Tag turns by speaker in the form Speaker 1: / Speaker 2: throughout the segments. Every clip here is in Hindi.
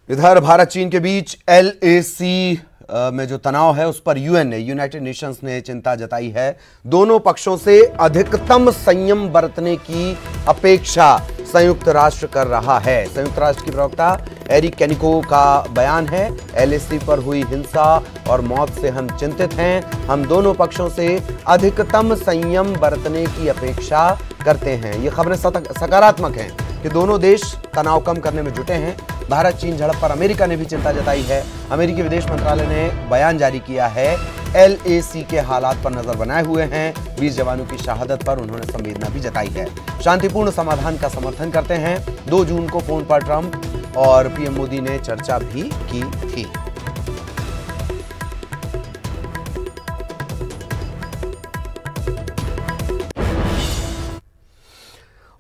Speaker 1: इधर भारत चीन के बीच LAC में जो तनाव है उस पर यूनाइटेड नेशंस ने चिंता जताई है। दोनों पक्षों से अधिकतम संयम बरतने की अपेक्षा संयुक्त राष्ट्र कर रहा है। संयुक्त राष्ट्र की प्रवक्ता एरिक कैनिको का बयान है, LAC पर हुई हिंसा और मौत से हम चिंतित हैं। हम दोनों पक्षों से अधिकतम संयम बरतने की अपेक्षा करते हैं। ये खबरें सकारात्मक हैं कि दोनों देश तनाव कम करने में जुटे हैं। भारत चीन झड़प पर अमेरिका ने भी चिंता जताई है। अमेरिकी विदेश मंत्रालय ने बयान जारी किया है। LAC के हालात पर नजर बनाए हुए हैं। 20 जवानों की शहादत पर उन्होंने संवेदना भी जताई है। शांतिपूर्ण समाधान का समर्थन करते हैं। 2 जून को फोन पर ट्रंप और PM मोदी ने चर्चा भी की थी।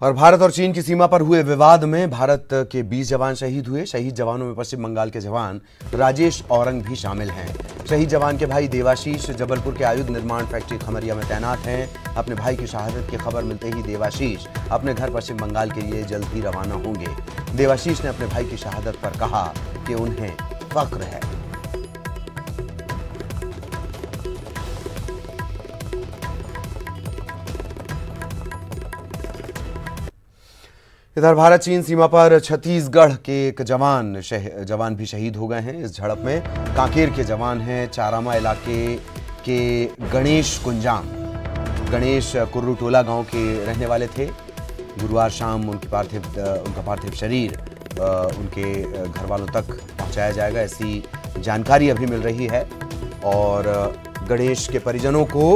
Speaker 1: और भारत और चीन की सीमा पर हुए विवाद में भारत के 20 जवान शहीद हुए। शहीद जवानों में पश्चिम बंगाल के जवान राजेश औरंग भी शामिल हैं। शहीद जवान के भाई देवाशीष जबलपुर के आयुध निर्माण फैक्ट्री खमरिया में तैनात हैं। अपने भाई की शहादत की खबर मिलते ही देवाशीष अपने घर पश्चिम बंगाल के लिए जल्द ही रवाना होंगे। देवाशीष ने अपने भाई की शहादत पर कहा कि उन्हें फख्र है। इधर भारत चीन सीमा पर छत्तीसगढ़ के एक जवान भी शहीद हो गए हैं इस झड़प में। कांकेर के जवान हैं चारामा इलाके के गणेश कुंजाम। गणेश कुर्रू टोला गांव के रहने वाले थे। गुरुवार शाम उनका पार्थिव शरीर उनके घर वालों तक पहुंचाया जाएगा, ऐसी जानकारी अभी मिल रही है। और गणेश के परिजनों को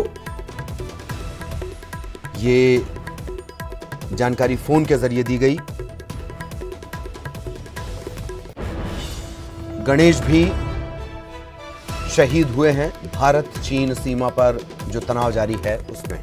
Speaker 1: ये जानकारी फोन के जरिए दी गई। गणेश भी शहीद हुए हैं भारत चीन सीमा पर जो तनाव जारी है उसमें।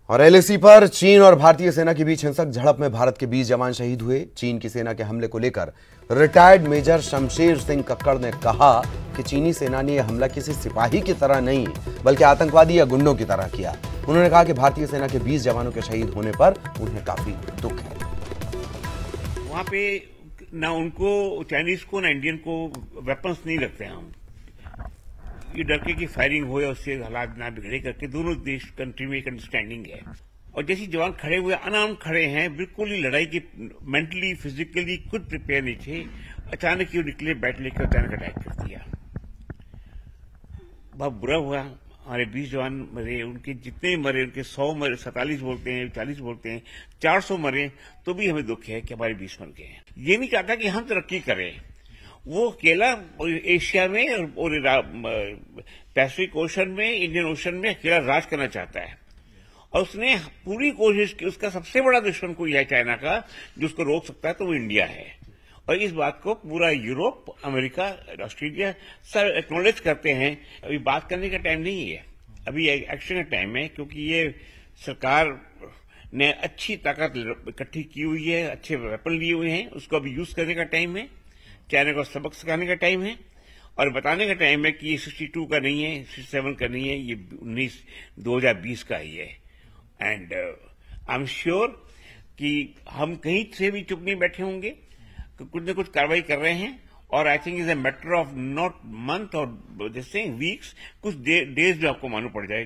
Speaker 1: और LAC पर चीन और भारतीय सेना के बीच हिंसक झड़प में भारत के 20 जवान शहीद हुए। चीन की सेना के हमले को लेकर रिटायर्ड मेजर शमशेर सिंह कक्कड़ ने कहा कि चीनी सेना ने यह हमला किसी सिपाही की तरह नहीं बल्कि आतंकवादी या गुंडों की तरह किया। उन्होंने कहा कि भारतीय सेना के 20 जवानों के शहीद होने पर उन्हें काफी दुख है।
Speaker 2: वहां पे ना उनको चाइनीज को ना इंडियन को वेपन्स नहीं रखते हैं। हम ये डर के कि फायरिंग हो या उससे हालात ना बिगड़े करके दोनों देश कंट्री में एक अंडरस्टैंडिंग है। और जैसे जवान खड़े हुए अनाम खड़े हैं, बिल्कुल ही लड़ाई की मेंटली फिजिकली खुद प्रिपेयर नहीं थे। अचानक ही निकले बैट लेकर अचानक अटैक कर दिया। बहुत बुरा हुआ। हमारे 20 जवान मरे, उनके जितने मरे उनके 100 मरे, 47 बोलते हैं 40 बोलते हैं, 400 मरे तो भी हमें दुख है कि हमारे 20 मर गए हैं। ये नहीं चाहता कि हम तरक्की करें। वो अकेला एशिया में और पैसिफिक ओशन में, इंडियन ओशन में अकेला राज करना चाहता है। और उसने पूरी कोशिश की। उसका सबसे बड़ा दुश्मन कोई है चाइना का, जो उसको रोक सकता है तो वो इंडिया है। और इस बात को पूरा यूरोप, अमेरिका, ऑस्ट्रेलिया सब एक्नॉलेज करते हैं। अभी बात करने का टाइम नहीं है, अभी एक्शन का टाइम है। क्योंकि ये सरकार ने अच्छी ताकत इकट्ठी की हुई है, अच्छे वेपन लिए हुए हैं, उसको अभी यूज करने का टाइम है। चाइना को सबक सिखाने का टाइम है और बताने का टाइम है कि ये 62 का नहीं है, 67 का नहीं है, ये 2020 का ही है। एंड आई एम श्योर कि हम कहीं से भी चुप नहीं बैठे होंगे, कुछ न कुछ कार्रवाई कर रहे हैं। और I think is a matter of not month और वीक्स, कुछ डेज भी आपको मालूम पड़ जाएगा।